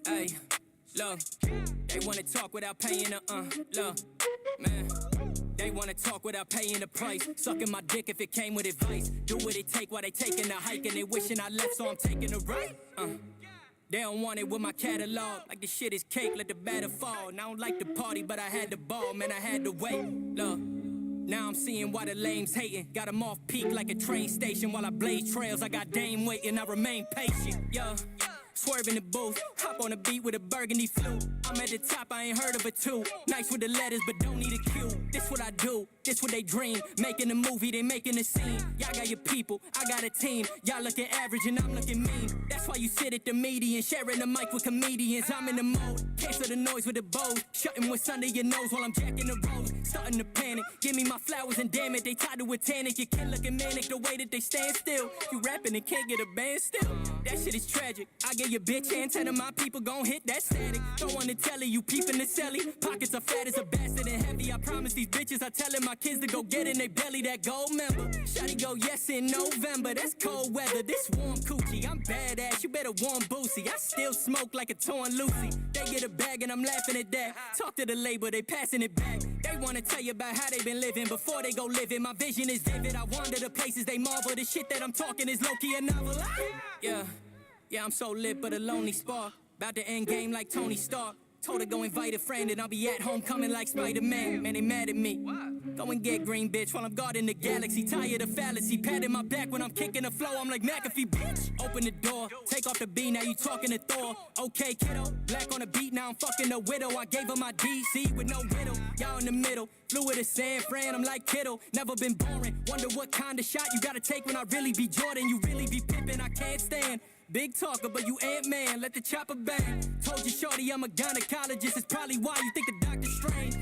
Hey, look, they wanna talk without paying look, man. They wanna talk without paying the price. Sucking my dick if it came with advice. Do what it take while they taking the hike and they wishing I left, so I'm taking the right. They don't want it with my catalog. Like the shit is cake, let the batter fall. And I don't like the party, but I had the ball, man, I had to wait. Look, now I'm seeing why the lames hating. Got them off peak like a train station. While I blaze trails, I got Dame waiting, I remain patient. Yeah. Swerve in the booth, hop on the beat with a burgundy flute. I'm at the top, I ain't heard of it too. Nice with the letters, but don't need a cue. This what I do, this what they dream. Making a movie, they making a scene. Y'all got your people, I got a team. Y'all looking average and I'm looking mean. That's why you sit at the median, sharing the mic with comedians. I'm in the mode, cancel the noise with the bows. Shutting what's under your nose while I'm jacking the roads. Starting to panic, give me my flowers and damn it, they tied to a tannic. Your kid looking manic the way that they stand still. You rapping and can't get a band still. That shit is tragic. I get your bitch antenna, my people gon' hit that static. Don't wanna tell you peeping the celly. Pockets are fat as a bastard and heavy. I promise these bitches I telling my kids to go get in they belly that gold member. Shawty go yes in November, that's cold weather. This warm coochie, I'm badass, you better warm Boosie. I still smoke like a torn Lucy. They get a bag and I'm laughing at that. Talk to the label, they passing it back. They wanna tell you about how they been living before they go living. My vision is vivid, I wander the places they marvel. The shit that I'm talking is low-key a novel. Yeah, I'm so lit but a lonely spark. About to end game like Tony Stark. Told her go invite a friend and I'll be at home coming like Spider-Man. Man, they mad at me. Go and get green, bitch, while I'm guarding the galaxy. Tired of fallacy, patting my back when I'm kicking the flow. I'm like McAfee, bitch. Open the door, take off the B, now you talking to Thor. Okay, kiddo, black on the beat, now I'm fucking a widow. I gave her my DC with no riddle. Y'all in the middle, flew with a San Fran, I'm like Kittle. Never been boring, wonder what kind of shot you gotta take when I really be Jordan. You really be pimping, I can't stand. Big talker, but you Ant-Man, let the chopper bang. Told you, shorty, I'm a gynecologist. It's probably why you think the doctor's strange.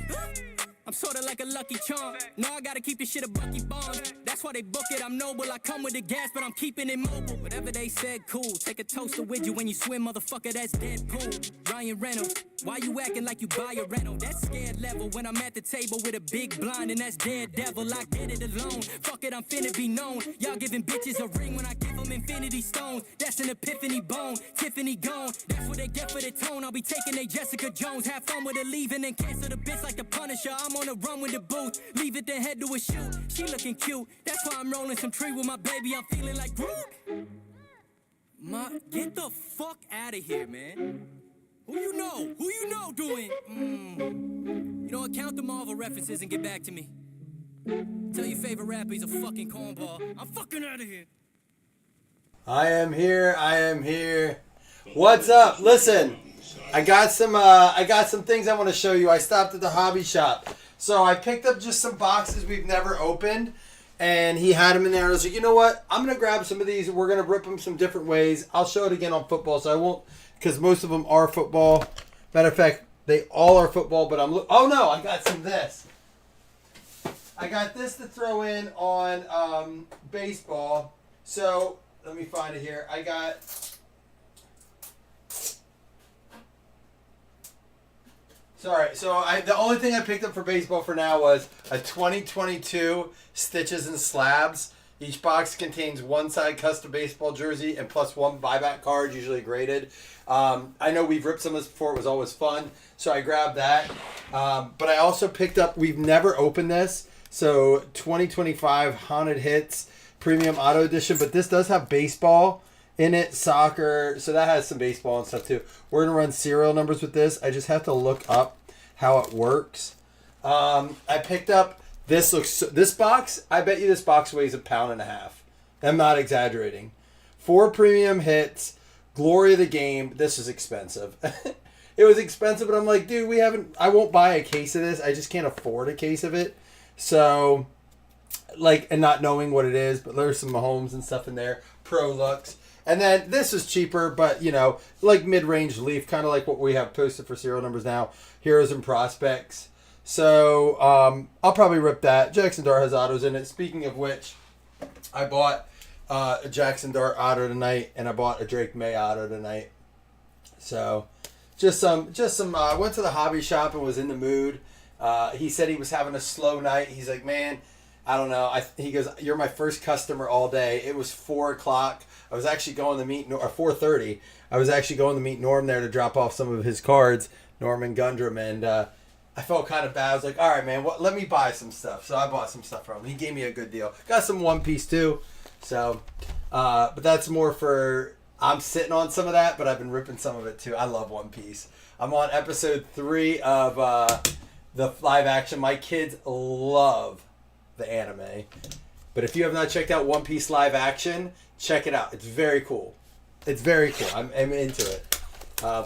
I'm sorta like a lucky charm. No, I gotta keep this shit a Bucky Barnes. That's why they book it, I'm noble. I come with the gas, but I'm keeping it mobile. Whatever they said, cool. Take a toaster with you when you swim, motherfucker, that's Deadpool. Ryan Reynolds, why you acting like you buy a rental? That's scared level when I'm at the table with a big blind, and that's Daredevil. I did it alone. Fuck it, I'm finna be known. Y'all giving bitches a ring when I give them infinity stones. That's an epiphany bone. Tiffany gone. That's what they get for the tone. I'll be taking a Jessica Jones. Have fun with her leaving and cancel the bitch like the Punisher. I'm on a run with the booth. Leave it then head to a shoot. She looking cute. That's why I'm rolling some tree with my baby. I'm feeling like Groot. Get the fuck out of here, man. Who you know? Who you know doing? You know what? Count the Marvel references and get back to me. Tell your favorite rapper he's a fucking cornball. I'm fucking out of here. I am here. I am here. What's up? Listen, I got some things I want to show you. I stopped at the hobby shop. So I picked up just some boxes we've never opened, and he had them in there. I was like, you know what? I'm going to grab some of these. We're going to rip them some different ways. I'll show it again on football, so I won't, because most of them are football. Matter of fact, they all are football, but oh no, I got some of this. I got this to throw in on baseball. So let me find it here. I got... Sorry, so the only thing I picked up for baseball for now was a 2022 Stitches and Slabs. Each box contains one side custom baseball jersey and plus one buyback card, usually graded. I know we've ripped some of this before. It was always fun, so I grabbed that. But I also picked up, we've never opened this, so 2025 Haunted Hits Premium Auto Edition. But this does have baseball in it, soccer, so that has some baseball and stuff too. We're gonna run serial numbers with this. I just have to look up how it works. I picked up this box. I bet you this box weighs 1.5 pounds. I'm not exaggerating. 4 premium hits, glory of the game. This is expensive. It was expensive, but I'm like, dude, I won't buy a case of this. I just can't afford a case of it. So, like, and not knowing what it is, but there's some Mahomes and stuff in there. Pro looks. And then this is cheaper, but, you know, like mid-range Leaf, kind of like what we have posted for serial numbers now. Heroes and Prospects. So, I'll probably rip that. Jackson Dart has autos in it. Speaking of which, I bought a Jackson Dart auto tonight, and I bought a Drake May auto tonight. So, just some. I went to the hobby shop and was in the mood. He said he was having a slow night. He's like, man, I don't know. He goes, "You're my first customer all day." It was 4 o'clock. I was actually going to meet, or 4:30. I was actually going to meet Norm there to drop off some of his cards, Norman Gundrum, and I felt kind of bad. I was like, "All right, man, let me buy some stuff." So I bought some stuff from him. He gave me a good deal. Got some One Piece too. So, but that's more for. I'm sitting on some of that, but I've been ripping some of it too. I love One Piece. I'm on episode 3 of the live action. My kids love the anime. But if you have not checked out One Piece live action, check it out. It's very cool. It's very cool. I'm into it.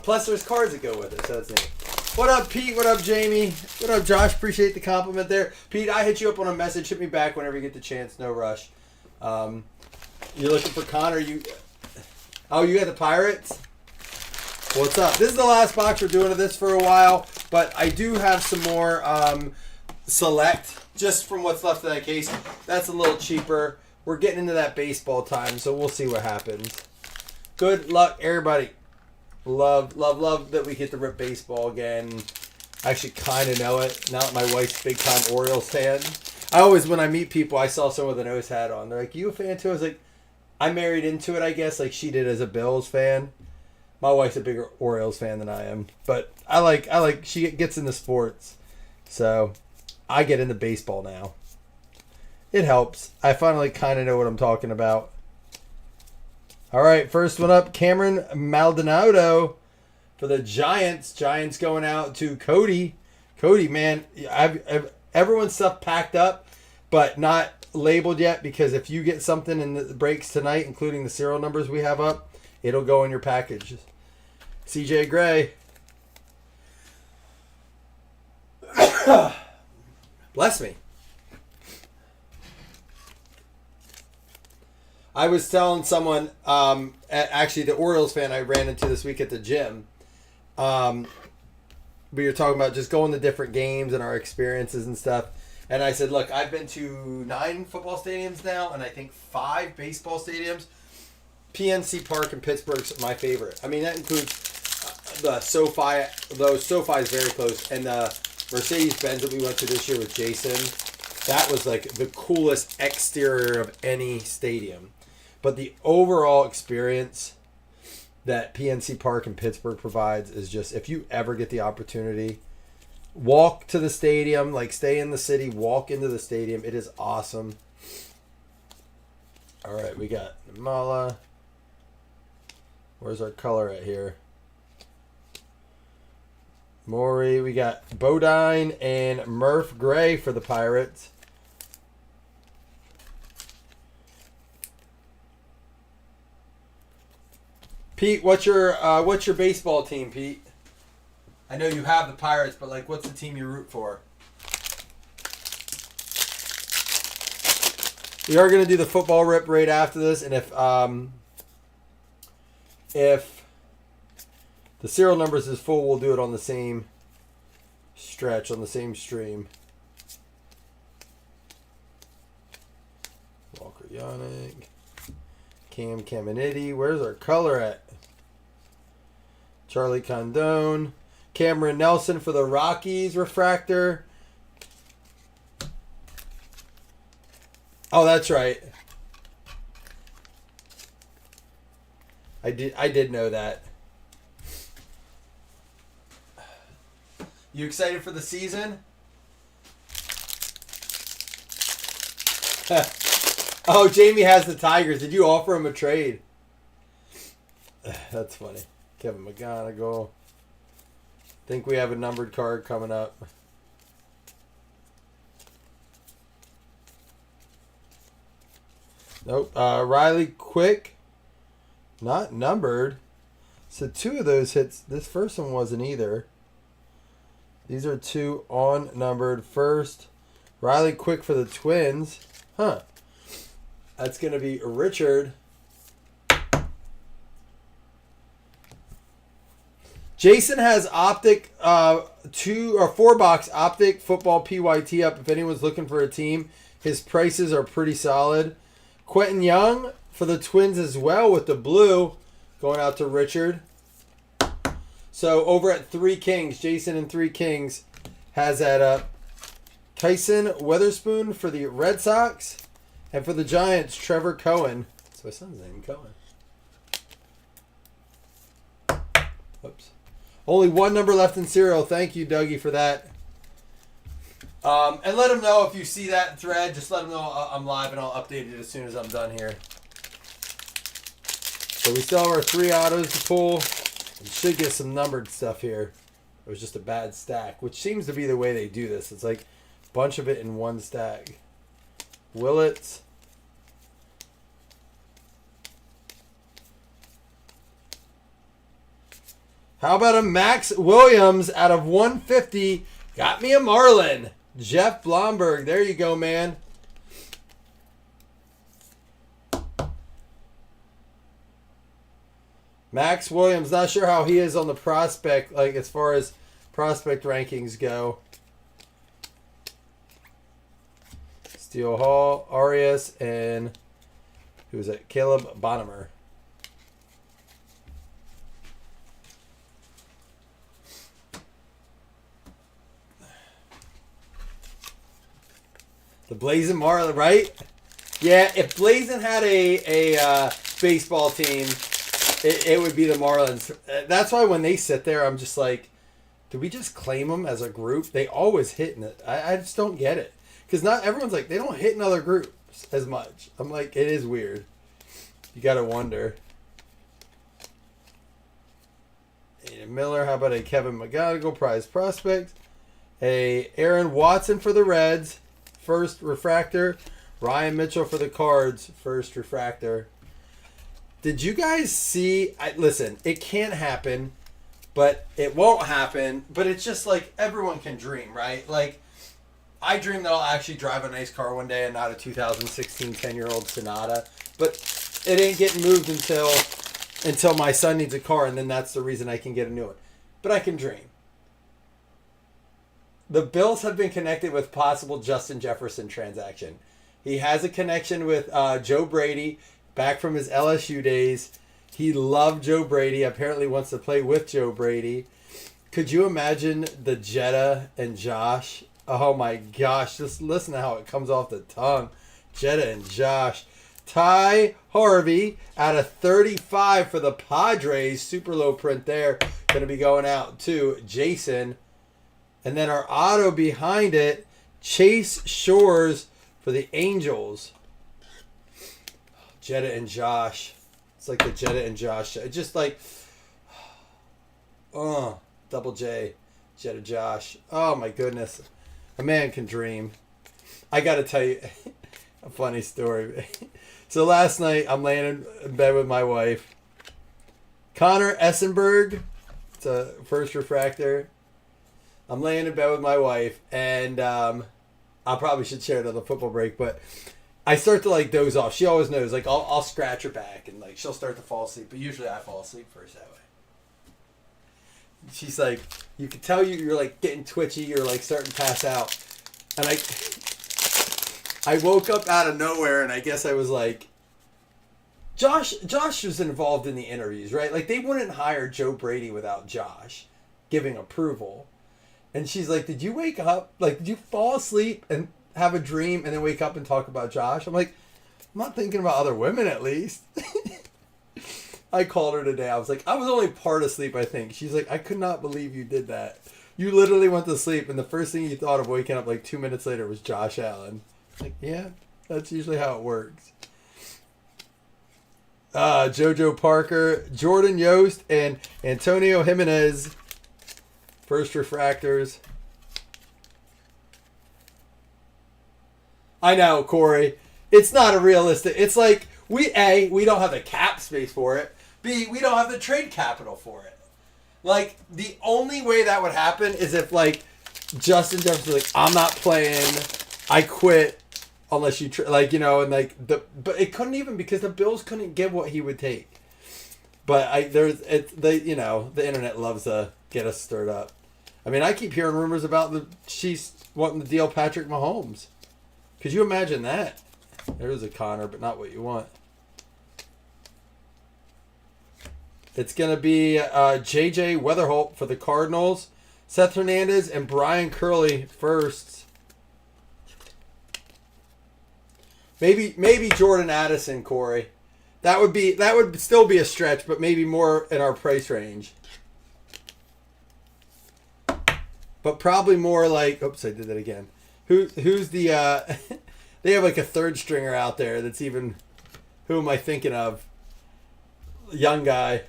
Plus, there's cards that go with it, so that's neat. What up, Pete? What up, Jamie? What up, Josh? Appreciate the compliment there. Pete, I hit you up on a message. Hit me back whenever you get the chance. No rush. You're looking for Connor. You got the Pirates? What's up? This is the last box we're doing of this for a while, but I do have some more select just from what's left of that case. That's a little cheaper. We're getting into that baseball time, so we'll see what happens. Good luck, everybody. Love that we get to rip baseball again. I actually kind of know it. Now that my wife's big time Orioles fan. I always, when I meet people, I saw someone with a nose hat on. They're like, "You a fan too?" I was like, I married into it, I guess, like she did as a Bills fan. My wife's a bigger Orioles fan than I am. But I like she gets into sports. So I get into baseball now. It helps. I finally kind of know what I'm talking about. All right, first one up, Cameron Maldonado for the Giants. Giants going out to Cody. Cody, man, I've everyone's stuff packed up, but not labeled yet, because if you get something in the breaks tonight, including the serial numbers we have up, it'll go in your package. CJ Gray. Bless me. I was telling someone, actually the Orioles fan I ran into this week at the gym, we were talking about just going to different games and our experiences and stuff. And I said, look, I've been to 9 football stadiums now, and I think 5 baseball stadiums. PNC Park in Pittsburgh's my favorite. I mean, that includes the SoFi, though SoFi is very close, and the Mercedes-Benz that we went to this year with Jason. That was like the coolest exterior of any stadium. But the overall experience that PNC Park in Pittsburgh provides is just, if you ever get the opportunity, walk to the stadium, like stay in the city, walk into the stadium. It is awesome. All right, we got Namala. Where's our color at here? Maury. We got Bodine and Murph Gray for the Pirates. Pete, what's your baseball team, Pete? I know you have the Pirates, but like, what's the team you root for? We are going to do the football rip right after this, and if the serial numbers is full, we'll do it on the same stretch, on the same stream. Walker Yannick, Cam Caminiti. Where's our color at? Charlie Condone. Cameron Nelson for the Rockies refractor. Oh, that's right. I did know that. You excited for the season? Oh, Jamie has the Tigers. Did you offer him a trade? That's funny. Kevin McGonigal. Think we have a numbered card coming up. Nope. Riley Quick. Not numbered. So 2 of those hits. This first one wasn't either. These are 2 unnumbered. First, Riley Quick for the Twins. Huh. That's going to be Richard. Jason has Optic 2 or 4 box Optic Football PYT up. If anyone's looking for a team, his prices are pretty solid. Quentin Young for the Twins as well with the blue, going out to Richard. So over at 3 Kings, Jason and 3 Kings has that up. Tyson Weatherspoon for the Red Sox. And for the Giants, Trevor Cohen. That's my son's name, Cohen. Whoops. Only one number left in serial. Thank you, Dougie, for that. And let him know if you see that thread. Just let him know I'm live, and I'll update it as soon as I'm done here. So we still have our 3 autos to pull. We should get some numbered stuff here. It was just a bad stack, which seems to be the way they do this. It's like a bunch of it in one stack. Willits. How about a Max Williams out of 150? Got me a Marlin. Jeff Blomberg. There you go, man. Max Williams. Not sure how he is on the prospect, like as far as prospect rankings go. Steele Hall, Arias, and who was it? Caleb Bonnemer. The Blazing Marlin, right? Yeah, if Blazing had a baseball team, it would be the Marlins. That's why when they sit there, I'm just like, do we just claim them as a group? They always hit in it. I just don't get it. Because not everyone's like, they don't hit in other groups as much. I'm like, it is weird. You got to wonder. Aiden Miller, how about a Kevin McGonigal prize prospect? A Aaron Watson for the Reds. First refractor. Ryan Mitchell for the Cards. First refractor. Did you guys see... listen, it can't happen, but it won't happen. But it's just like everyone can dream, right? Like, I dream that I'll actually drive a nice car one day and not a 2016 10-year-old Sonata. But it ain't getting moved until my son needs a car, and then that's the reason I can get a new one. But I can dream. The Bills have been connected with possible Justin Jefferson transaction. He has a connection with Joe Brady back from his LSU days. He loved Joe Brady. Apparently wants to play with Joe Brady. Could you imagine the Jetta and Josh? Oh my gosh. Just listen to how it comes off the tongue. Jetta and Josh. Ty Harvey out of 35 for the Padres. Super low print there. Going to be going out to Jason. And then our auto behind it, Chase Shores for the Angels. Jetta and Josh. It's like the Jetta and Josh. It's just like, double J. Jetta Josh. Oh my goodness. A man can dream. I got to tell you a funny story. So last night, I'm laying in bed with my wife. Connor Essenberg. It's a first refractor. I'm laying in bed with my wife, and I probably should share it on the football break, but I start to like doze off. She always knows, like I'll scratch her back, and like she'll start to fall asleep, but usually I fall asleep first that way. She's like, you can tell you're like getting twitchy, you're like starting to pass out, and I woke up out of nowhere, and I guess I was like, Josh was involved in the interviews, right? Like they wouldn't hire Joe Brady without Josh giving approval. And she's like, did you wake up? Like, did you fall asleep and have a dream and then wake up and talk about Josh? I'm like, I'm not thinking about other women at least. I called her today. I was like, I was only part asleep, I think. She's like, I could not believe you did that. You literally went to sleep and the first thing you thought of waking up like 2 minutes later was Josh Allen. Like, yeah, that's usually how it works. JoJo Parker, Jordan Yost, and Antonio Jimenez. First refractors. I know, Corey. It's not a realistic. It's like, we don't have the cap space for it. B, we don't have the trade capital for it. Like, the only way that would happen is if, like, Justin Jefferson was like, I'm not playing. I quit unless you, like, you know, and, like, but it couldn't even because the Bills couldn't give what he would take. But the internet loves to get us stirred up. I mean, I keep hearing rumors about the Chiefs wanting to deal Patrick Mahomes. Could you imagine that? There's a Connor, but not what you want. It's going to be J.J. Weatherholt for the Cardinals. Seth Hernandez and Brian Curley first. Maybe Jordan Addison, Corey. That would still be a stretch, but maybe more in our price range. But probably more like, oops, I did that again. Who's the they have like a third stringer out there that's even, who am I thinking of? Young guy.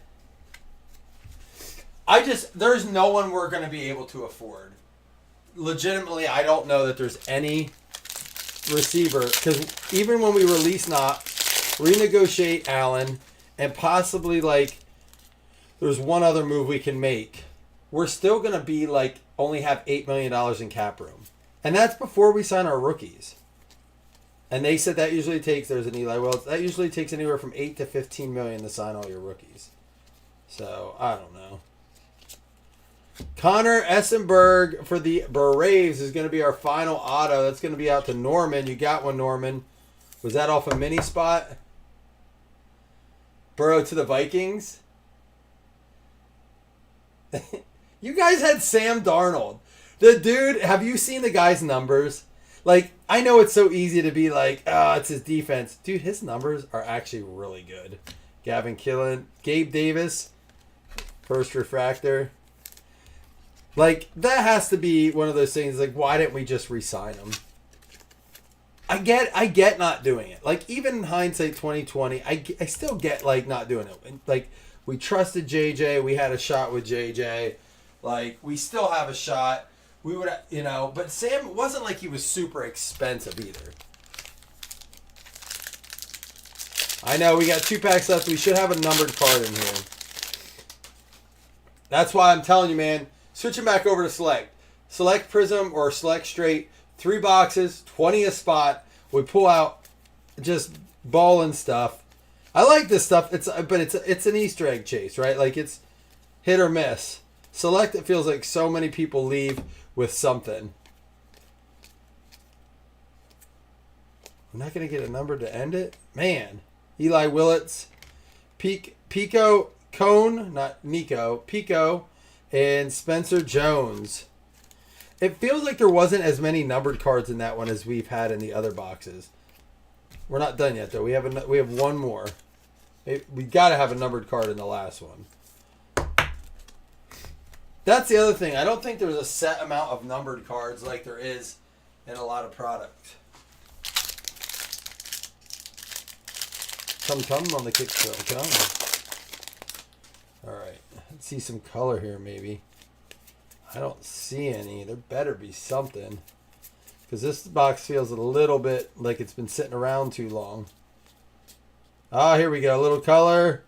There's no one we're going to be able to afford. Legitimately, I don't know that there's any receiver, because even when we release Knox, renegotiate Allen, and possibly like there's one other move we can make, we're still going to be like only have $8 million in cap room. And that's before we sign our rookies. And they said that usually takes, there's an Eli Wills, that usually takes anywhere from 8 to 15 million to sign all your rookies. So, I don't know. Connor Essenberg for the Braves is going to be our final auto. That's going to be out to Norman. You got one, Norman. Was that off a mini spot? Burrow to the Vikings. You guys had Sam Darnold. The dude, have you seen the guy's numbers? Like, I know it's so easy to be like, oh, it's his defense. Dude, his numbers are actually really good. Gavin Killen. Gabe Davis. First refractor. Like, that has to be one of those things, like, why didn't we just re-sign him? I get not doing it. Like, even in hindsight 2020, I still get, like, not doing it. Like, we trusted JJ. We had a shot with JJ. Like, we still have a shot. We would, but Sam, it wasn't like he was super expensive either. I know, we got 2 packs left. We should have a numbered card in here. That's why I'm telling you, man, switching back over to Select. Select Prism or Select Straight. 3 boxes, 20 a spot. We pull out just ball and stuff. I like this stuff. It's an Easter egg chase, right? Like, it's hit or miss. Select, it feels like so many people leave with something. I'm not going to get a number to end it. Man. Eli Willits. Pico Cone, not Nico. Pico and Spencer Jones. It feels like there wasn't as many numbered cards in that one as we've had in the other boxes. We're not done yet, though. We have one more. We got to have a numbered card in the last one. That's the other thing. I don't think there's a set amount of numbered cards like there is in a lot of products. Come on the kick show. Come. All right. Let's see some color here, maybe. I don't see any. There better be something. Because this box feels a little bit like it's been sitting around too long. Ah, here we go. A little color.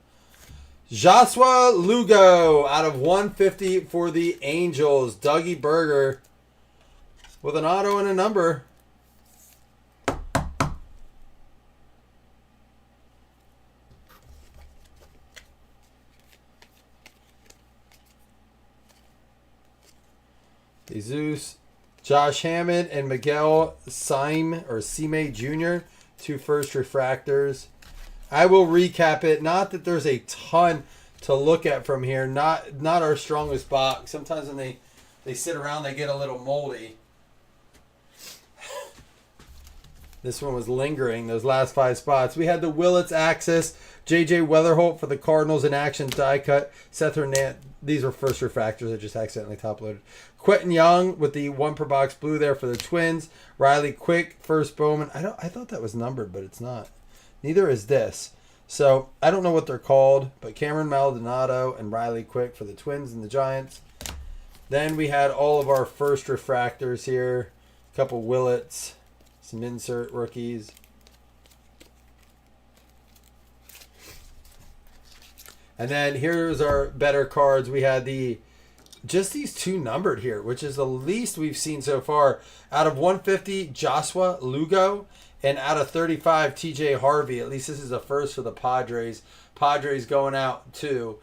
Joshua Lugo out of 150 for the Angels. Dougie Berger with an auto and a number. Jesus, Josh Hammond and Miguel Sime Jr. 2 first refractors. I will recap it. Not that there's a ton to look at from here. Not our strongest box. Sometimes when they sit around, they get a little moldy. This one was lingering, those last 5 spots. We had the Willits Axis. J.J. Weatherholt for the Cardinals in action die cut. Seth Hernandez. These were first refractors. I just accidentally top loaded. Quentin Young with the 1 per box blue there for the Twins. Riley Quick, first Bowman. I thought that was numbered, but it's not. Neither is this. So, I don't know what they're called, but Cameron Maldonado and Riley Quick for the Twins and the Giants. Then we had all of our first refractors here. A couple Willits. Some insert rookies. And then here's our better cards. We had just these 2 numbered here, which is the least we've seen so far. Out of 150, Joshua Lugo. And out of 35, TJ Harvey. At least this is a first for the Padres. Padres going out to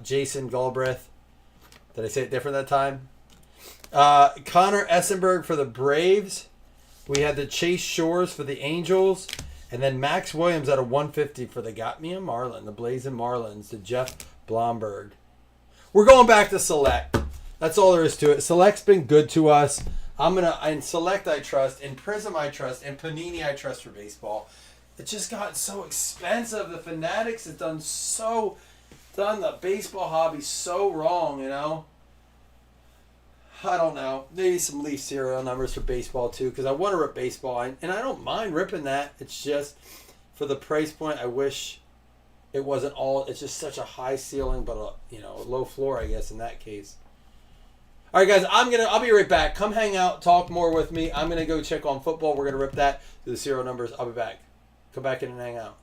Jason Galbraith. Did I say it different that time? Connor Essenberg for the Braves. We had the Chase Shores for the Angels. And then Max Williams out of 150 for the Got Me a Marlin. The Blazing Marlins to Jeff Blomberg. We're going back to Select. That's all there is to it. Select's been good to us. In Select I trust, in Prism I trust, in Panini I trust for baseball. It's just gotten so expensive. The Fanatics have done the baseball hobby so wrong, you know. I don't know. Maybe some Leaf serial numbers for baseball too, because I want to rip baseball, and I don't mind ripping that. It's just for the price point. I wish it wasn't all. It's just such a high ceiling, but a low floor, I guess, in that case. All right, guys. I'll be right back. Come hang out, talk more with me. I'm gonna go check on football. We're gonna rip that, do the serial numbers. I'll be back. Come back in and hang out.